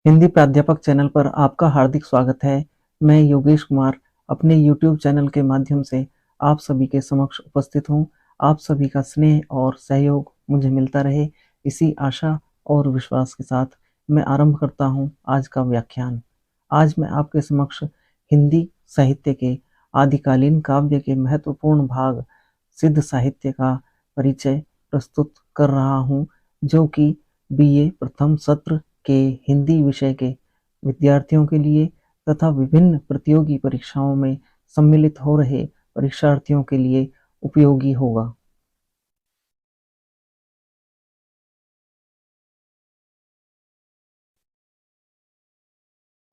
हिंदी प्राध्यापक चैनल पर आपका हार्दिक स्वागत है। मैं योगेश कुमार अपने YouTube चैनल के माध्यम से आप सभी के समक्ष उपस्थित हूँ। आप सभी का स्नेह और सहयोग मुझे मिलता रहे, इसी आशा और विश्वास के साथ मैं आरंभ करता हूँ आज का व्याख्यान। आज मैं आपके समक्ष हिंदी साहित्य के आदिकालीन काव्य के महत्वपूर्ण भाग सिद्ध साहित्य का परिचय प्रस्तुत कर रहा हूँ, जो कि BA प्रथम सत्र के हिंदी विषय के विद्यार्थियों के लिए तथा विभिन्न प्रतियोगी परीक्षाओं में सम्मिलित हो रहे परीक्षार्थियों के लिए उपयोगी होगा।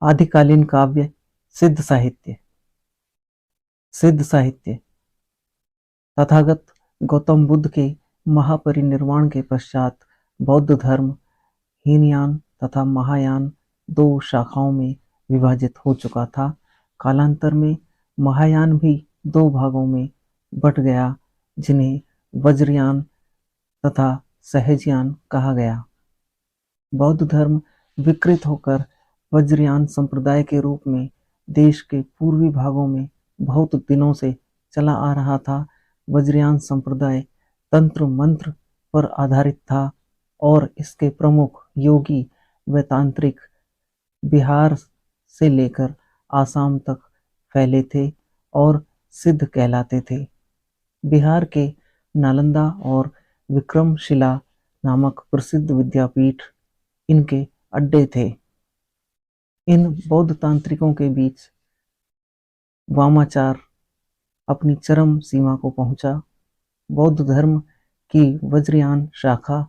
आदिकालीन काव्य सिद्ध साहित्य। सिद्ध साहित्य तथागत गौतम बुद्ध के महापरिनिर्वाण के पश्चात बौद्ध धर्म हीनयान तथा महायान दो शाखाओं में विभाजित हो चुका था। कालांतर में महायान भी दो भागों में बट गया, जिन्हें वज्रयान तथा सहजयान कहा गया। बौद्ध धर्म विकृत होकर वज्रयान संप्रदाय के रूप में देश के पूर्वी भागों में बहुत दिनों से चला आ रहा था। वज्रयान संप्रदाय तंत्र मंत्र पर आधारित था और इसके प्रमुख योगी व तांत्रिक बिहार से लेकर आसाम तक फैले थे और सिद्ध कहलाते थे। बिहार के नालंदा और विक्रमशिला नामक प्रसिद्ध विद्यापीठ इनके अड्डे थे। इन बौद्ध तांत्रिकों के बीच वामाचार अपनी चरम सीमा को पहुंचा। बौद्ध धर्म की वज्रयान शाखा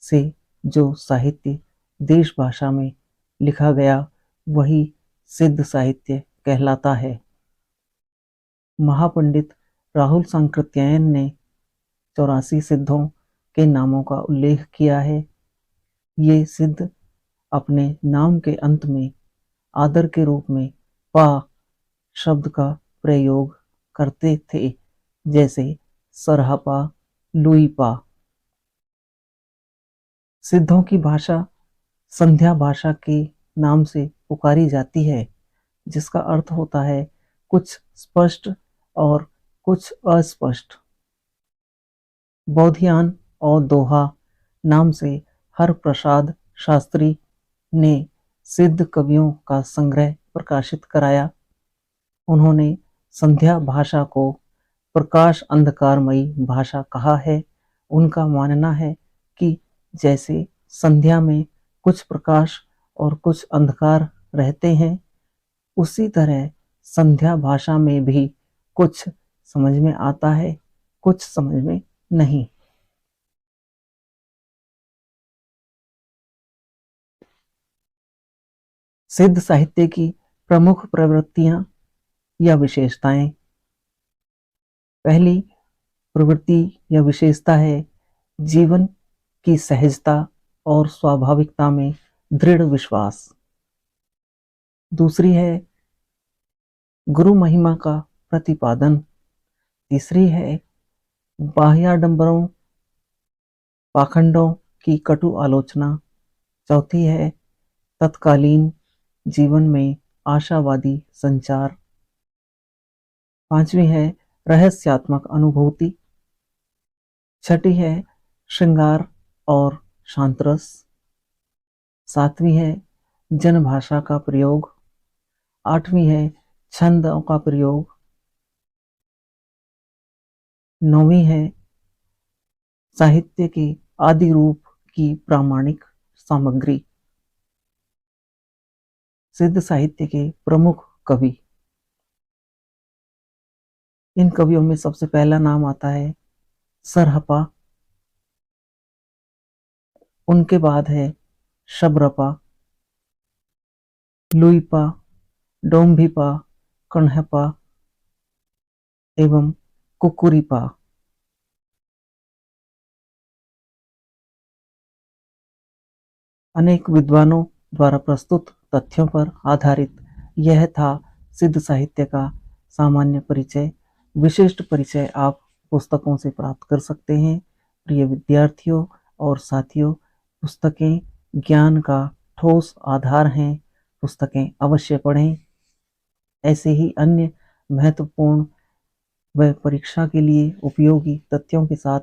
से जो साहित्य देश भाषा में लिखा गया वही सिद्ध साहित्य कहलाता है। महापंडित राहुल सांकृत्यायन ने 84 सिद्धों के नामों का उल्लेख किया है। ये सिद्ध अपने नाम के अंत में आदर के रूप में पा शब्द का प्रयोग करते थे, जैसे सरहपा, लुईपा। सिद्धों की भाषा संध्या भाषा के नाम से पुकारी जाती है, जिसका अर्थ होता है कुछ स्पष्ट और कुछ अस्पष्ट। बौधियान और दोहा नाम से हर प्रसाद शास्त्री ने सिद्ध कवियों का संग्रह प्रकाशित कराया। उन्होंने संध्या भाषा को प्रकाश अंधकारमयी भाषा कहा है। उनका मानना है कि जैसे संध्या में कुछ प्रकाश और कुछ अंधकार रहते हैं, उसी तरह संध्या भाषा में भी कुछ समझ में आता है, कुछ समझ में नहीं। सिद्ध साहित्य की प्रमुख प्रवृत्तियां या विशेषताएं। पहली प्रवृत्ति या विशेषता है जीवन की सहजता और स्वाभाविकता में दृढ़ विश्वास। दूसरी है गुरु महिमा का प्रतिपादन। तीसरी है बाह्याडंबरों पाखंडों की कटु आलोचना। चौथी है तत्कालीन जीवन में आशावादी संचार। पांचवी है रहस्यात्मक अनुभूति। छठी है श्रृंगार और शांतरस। सातवीं है जनभाषा का प्रयोग। आठवीं है छंदों का प्रयोग। नौवीं है साहित्य के आदि रूप की प्रामाणिक सामग्री। सिद्ध साहित्य के प्रमुख कवि। इन कवियों में सबसे पहला नाम आता है सरहपा। उनके बाद है शबरपा, लुईपा, डोम्भिपा, कण्हपा एवं कुकुरीपा। अनेक विद्वानों द्वारा प्रस्तुत तथ्यों पर आधारित यह था सिद्ध साहित्य का सामान्य परिचय। विशिष्ट परिचय आप पुस्तकों से प्राप्त कर सकते हैं। प्रिय विद्यार्थियों और साथियों, पुस्तकें ज्ञान का ठोस आधार हैं। पुस्तकें अवश्य पढ़ें। ऐसे ही अन्य महत्वपूर्ण व परीक्षा के लिए उपयोगी तथ्यों के साथ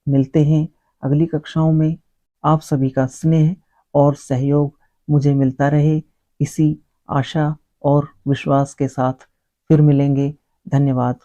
मिलते हैं अगली कक्षाओं में। आप सभी का स्नेह और सहयोग मुझे मिलता रहे, इसी आशा और विश्वास के साथ फिर मिलेंगे। धन्यवाद।